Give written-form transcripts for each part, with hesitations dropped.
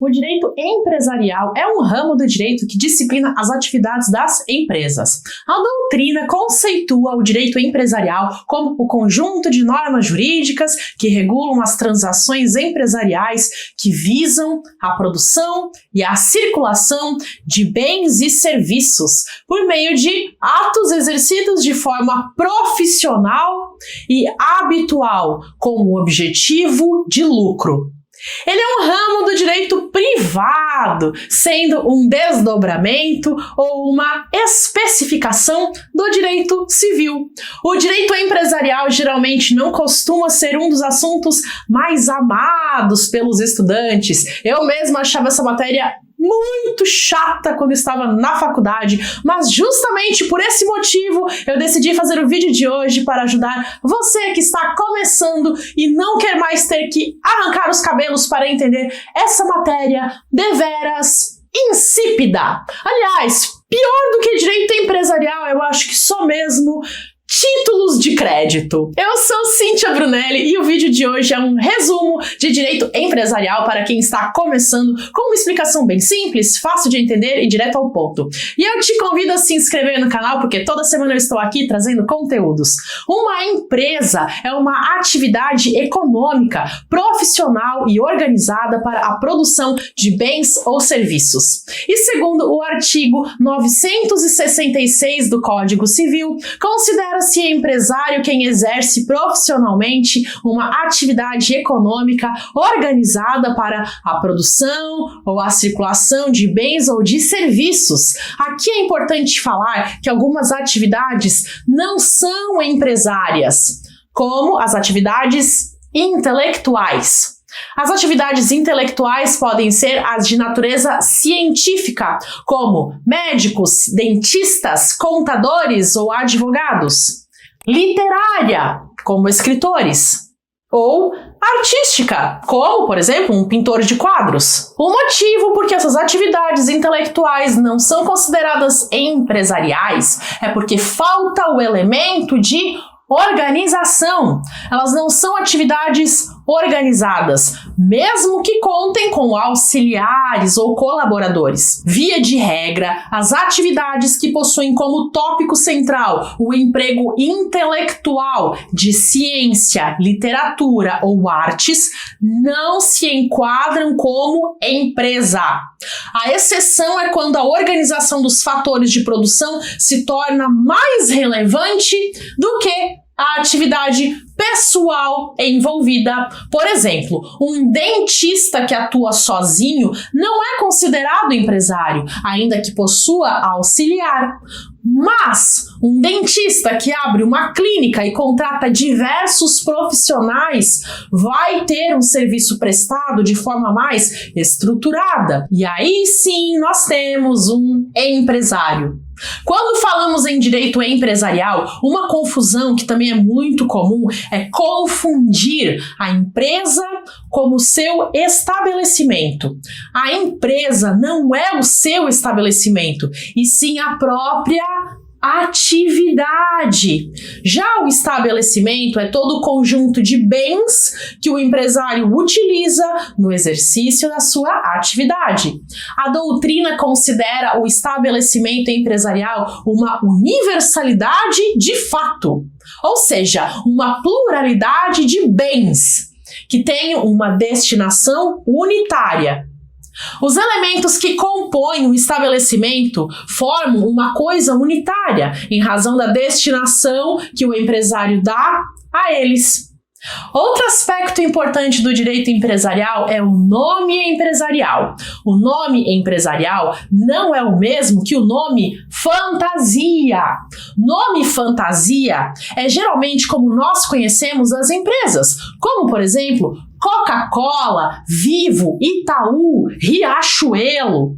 O direito empresarial é um ramo do direito que disciplina as atividades das empresas. A doutrina conceitua o direito empresarial como o conjunto de normas jurídicas que regulam as transações empresariais que visam a produção e a circulação de bens e serviços por meio de atos exercidos de forma profissional e habitual com o objetivo de lucro. Ele é um ramo do direito privado, sendo um desdobramento ou uma especificação do direito civil. O direito empresarial geralmente não costuma ser um dos assuntos mais amados pelos estudantes. Eu mesma achava essa matéria muito chata quando estava na faculdade, mas justamente por esse motivo eu decidi fazer o vídeo de hoje para ajudar você que está começando e não quer mais ter que arrancar os cabelos para entender essa matéria deveras insípida. Aliás, pior do que direito empresarial, eu acho que só mesmo títulos de crédito. Eu sou Cíntia Brunelli e o vídeo de hoje é um resumo de direito empresarial para quem está começando, com uma explicação bem simples, fácil de entender e direto ao ponto. E eu te convido a se inscrever no canal porque toda semana eu estou aqui trazendo conteúdos. Uma empresa é uma atividade econômica, profissional e organizada para a produção de bens ou serviços. E segundo o artigo 966 do Código Civil, considera-se empresário quem exerce profissionalmente uma atividade econômica organizada para a produção ou a circulação de bens ou de serviços. Aqui é importante falar que algumas atividades não são empresárias, como as atividades intelectuais. As atividades intelectuais podem ser as de natureza científica, como médicos, dentistas, contadores ou advogados. Literária, como escritores. Ou artística, como, por exemplo, um pintor de quadros. O motivo por que essas atividades intelectuais não são consideradas empresariais é porque falta o elemento de organização. Elas não são atividades organizadas, mesmo que contem com auxiliares ou colaboradores. Via de regra, as atividades que possuem como tópico central o emprego intelectual de ciência, literatura ou artes não se enquadram como empresa. A exceção é quando a organização dos fatores de produção se torna mais relevante do que a atividade pessoal envolvida. Por exemplo, um dentista que atua sozinho não é considerado empresário, ainda que possua auxiliar. Mas um dentista que abre uma clínica e contrata diversos profissionais vai ter um serviço prestado de forma mais estruturada. E aí sim nós temos um empresário. Quando falamos em direito empresarial, uma confusão que também é muito comum é confundir a empresa como seu estabelecimento. A empresa não é o seu estabelecimento, e sim a própria atividade. Já o estabelecimento é todo o conjunto de bens que o empresário utiliza no exercício da sua atividade. A doutrina considera o estabelecimento empresarial uma universalidade de fato, ou seja, uma pluralidade de bens que tenham uma destinação unitária. Os elementos que compõem o estabelecimento formam uma coisa unitária, em razão da destinação que o empresário dá a eles. Outro aspecto importante do direito empresarial é o nome empresarial. O nome empresarial não é o mesmo que o nome fantasia. Nome fantasia é geralmente como nós conhecemos as empresas, como, por exemplo, Coca-Cola, Vivo, Itaú, Riachuelo.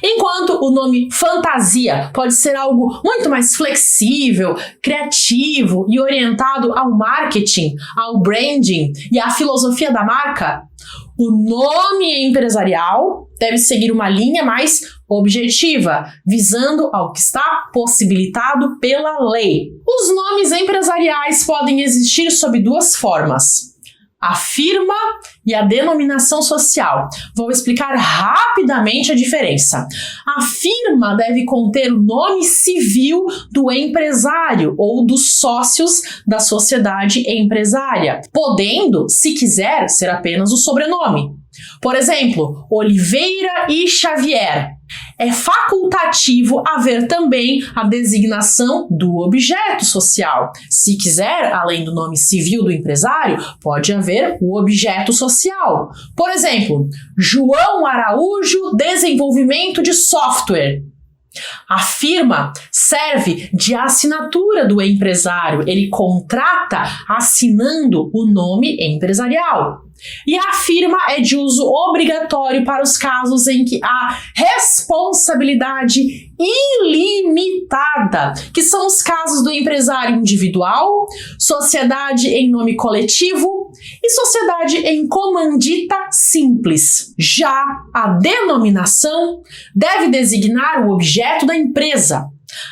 Enquanto o nome fantasia pode ser algo muito mais flexível, criativo e orientado ao marketing, ao branding e à filosofia da marca, o nome empresarial deve seguir uma linha mais objetiva, visando ao que está possibilitado pela lei. Os nomes empresariais podem existir sob duas formas: a firma e a denominação social. Vou explicar rapidamente a diferença. A firma deve conter o nome civil do empresário ou dos sócios da sociedade empresária, podendo, se quiser, ser apenas o sobrenome. Por exemplo, Oliveira e Xavier. É facultativo haver também a designação do objeto social. Se quiser, além do nome civil do empresário, pode haver o objeto social. Por exemplo, João Araújo Desenvolvimento de Software. A firma serve de assinatura do empresário, ele contrata assinando o nome empresarial. E a firma é de uso obrigatório para os casos em que há responsabilidade ilimitada, que são os casos do empresário individual, sociedade em nome coletivo e sociedade em comandita simples. Já a denominação deve designar o objeto da empresa.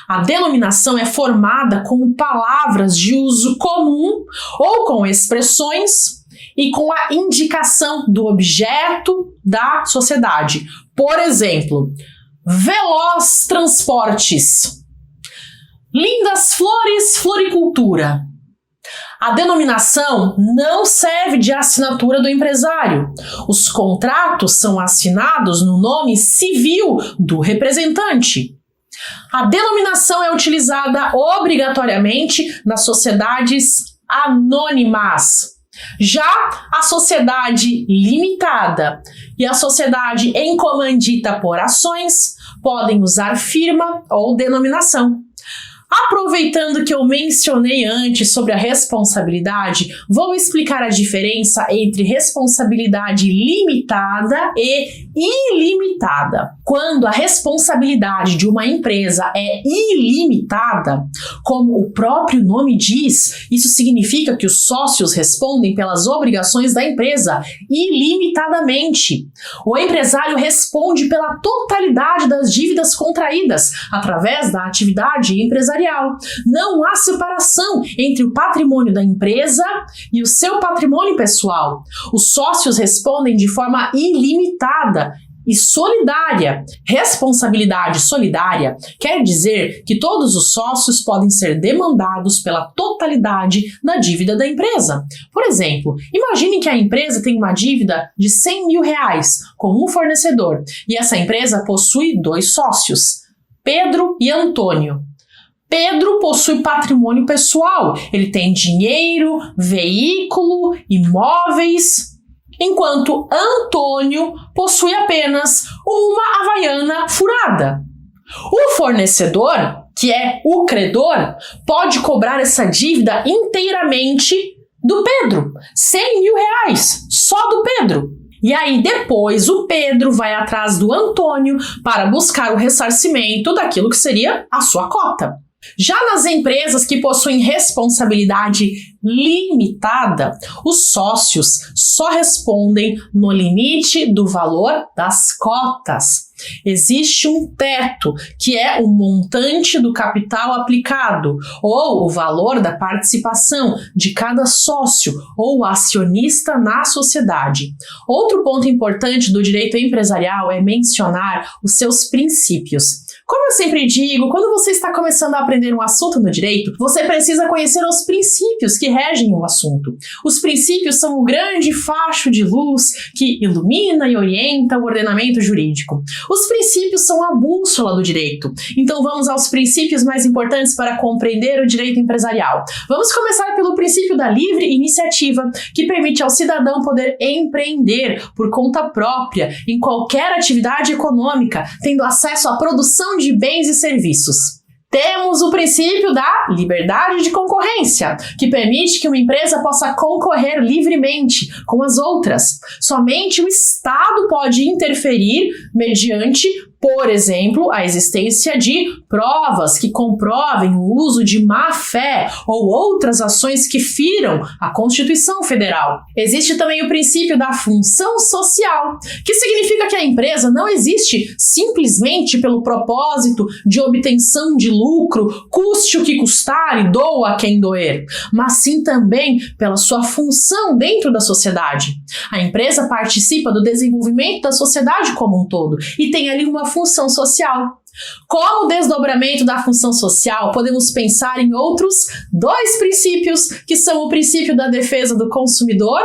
A denominação é formada com palavras de uso comum ou com expressões e com a indicação do objeto da sociedade. Por exemplo, Veloz Transportes, Lindas Flores Floricultura. A denominação não serve de assinatura do empresário. Os contratos são assinados no nome civil do representante. A denominação é utilizada obrigatoriamente nas sociedades anônimas. Já a sociedade limitada e a sociedade em comandita por ações podem usar firma ou denominação. Aproveitando que eu mencionei antes sobre a responsabilidade, vou explicar a diferença entre responsabilidade limitada e ilimitada. Quando a responsabilidade de uma empresa é ilimitada, como o próprio nome diz, isso significa que os sócios respondem pelas obrigações da empresa ilimitadamente. O empresário responde pela totalidade das dívidas contraídas através da atividade empresarial. Não há separação entre o patrimônio da empresa e o seu patrimônio pessoal. Os sócios respondem de forma ilimitada e solidária. Responsabilidade solidária quer dizer que todos os sócios podem ser demandados pela totalidade da dívida da empresa. Por exemplo, imagine que a empresa tem uma dívida de R$100 mil com um fornecedor e essa empresa possui 2 sócios, Pedro e Antônio. Pedro possui patrimônio pessoal, ele tem dinheiro, veículo, imóveis, enquanto Antônio possui apenas uma havaiana furada. O fornecedor, que é o credor, pode cobrar essa dívida inteiramente do Pedro, R$100 mil, só do Pedro. E aí depois o Pedro vai atrás do Antônio para buscar o ressarcimento daquilo que seria a sua cota. Já nas empresas que possuem responsabilidade limitada, os sócios só respondem no limite do valor das cotas. Existe um teto, que é o montante do capital aplicado, ou o valor da participação de cada sócio ou acionista na sociedade. Outro ponto importante do direito empresarial é mencionar os seus princípios. Como eu sempre digo, quando você está começando a aprender um assunto no direito, você precisa conhecer os princípios que regem o assunto. Os princípios são o grande facho de luz que ilumina e orienta o ordenamento jurídico. Os princípios são a bússola do direito. Então vamos aos princípios mais importantes para compreender o direito empresarial. Vamos começar pelo princípio da livre iniciativa, que permite ao cidadão poder empreender por conta própria em qualquer atividade econômica, tendo acesso à produção de bens e serviços. Temos o princípio da liberdade de concorrência, que permite que uma empresa possa concorrer livremente com as outras. Somente o Estado pode interferir mediante Por exemplo, a existência de provas que comprovem o uso de má-fé ou outras ações que firam a Constituição Federal. Existe também o princípio da função social, que significa que a empresa não existe simplesmente pelo propósito de obtenção de lucro, custe o que custar e doa a quem doer, mas sim também pela sua função dentro da sociedade. A empresa participa do desenvolvimento da sociedade como um todo e tem ali uma função social. Como desdobramento da função social, podemos pensar em outros dois princípios, que são o princípio da defesa do consumidor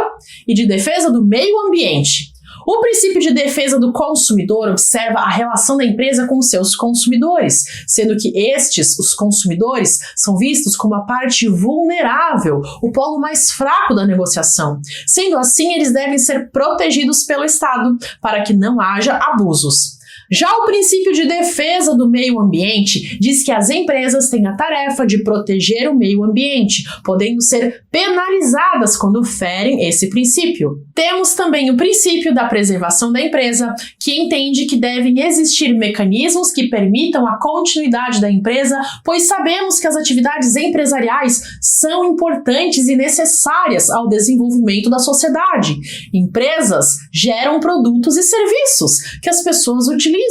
e de defesa do meio ambiente. O princípio de defesa do consumidor observa a relação da empresa com os seus consumidores, sendo que estes, os consumidores, são vistos como a parte vulnerável, o polo mais fraco da negociação. Sendo assim, eles devem ser protegidos pelo Estado para que não haja abusos. Já o princípio de defesa do meio ambiente diz que as empresas têm a tarefa de proteger o meio ambiente, podendo ser penalizadas quando ferem esse princípio. Temos também o princípio da preservação da empresa, que entende que devem existir mecanismos que permitam a continuidade da empresa, pois sabemos que as atividades empresariais são importantes e necessárias ao desenvolvimento da sociedade. Empresas geram produtos e serviços que as pessoas utilizam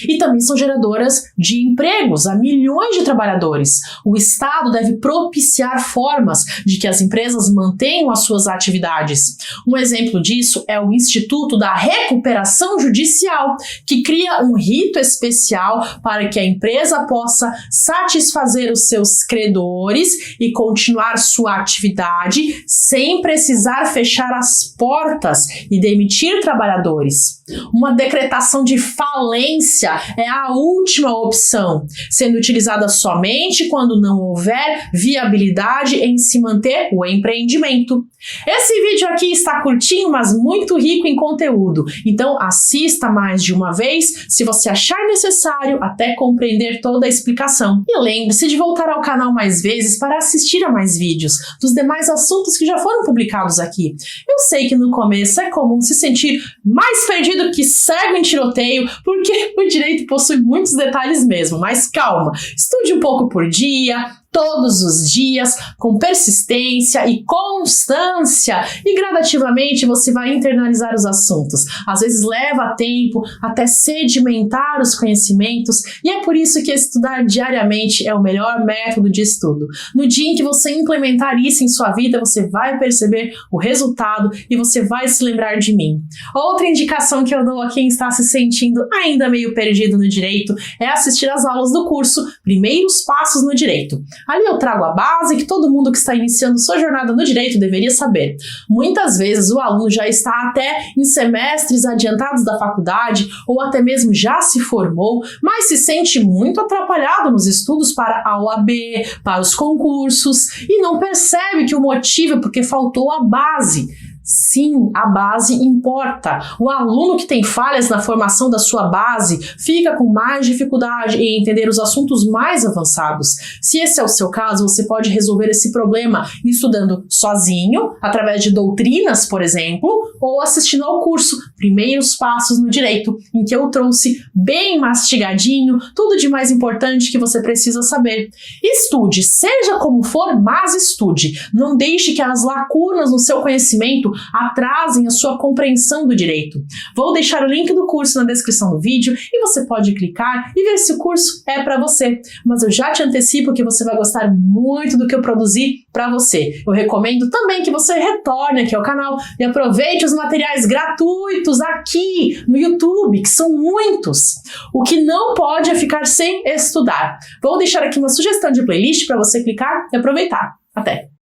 e também são geradoras de empregos a milhões de trabalhadores. O Estado deve propiciar formas de que as empresas mantenham as suas atividades. Um exemplo disso é o Instituto da Recuperação Judicial, que cria um rito especial para que a empresa possa satisfazer os seus credores e continuar sua atividade sem precisar fechar as portas e demitir trabalhadores. Uma decretação de falência é a última opção, sendo utilizada somente quando não houver viabilidade em se manter o empreendimento. Esse vídeo aqui está curtinho, mas muito rico em conteúdo, então assista mais de uma vez se você achar necessário até compreender toda a explicação. E lembre-se de voltar ao canal mais vezes para assistir a mais vídeos dos demais assuntos que já foram publicados aqui. Eu sei que no começo é comum se sentir mais perdido que cego em tiroteio, porque o direito possui muitos detalhes mesmo, mas calma, estude um pouco por dia, todos os dias, com persistência e constância, e gradativamente você vai internalizar os assuntos. Às vezes leva tempo até sedimentar os conhecimentos, e é por isso que estudar diariamente é o melhor método de estudo. No dia em que você implementar isso em sua vida, você vai perceber o resultado e você vai se lembrar de mim. Outra indicação que eu dou a quem está se sentindo ainda meio perdido no direito é assistir às aulas do curso Primeiros Passos no Direito. Ali eu trago a base que todo mundo que está iniciando sua jornada no direito deveria saber. Muitas vezes o aluno já está até em semestres adiantados da faculdade ou até mesmo já se formou, mas se sente muito atrapalhado nos estudos para a OAB, para os concursos e não percebe que o motivo é porque faltou a base. Sim, a base importa. O aluno que tem falhas na formação da sua base fica com mais dificuldade em entender os assuntos mais avançados. Se esse é o seu caso, você pode resolver esse problema estudando sozinho, através de doutrinas, por exemplo, ou assistindo ao curso Primeiros Passos no Direito, em que eu trouxe bem mastigadinho tudo de mais importante que você precisa saber. Estude, seja como for, mas estude. Não deixe que as lacunas no seu conhecimento atrasem a sua compreensão do direito. Vou deixar o link do curso na descrição do vídeo e você pode clicar e ver se o curso é para você. Mas eu já te antecipo que você vai gostar muito do que eu produzi para você. Eu recomendo também que você retorne aqui ao canal e aproveite os materiais gratuitos aqui no YouTube, que são muitos. O que não pode é ficar sem estudar. Vou deixar aqui uma sugestão de playlist para você clicar e aproveitar. Até!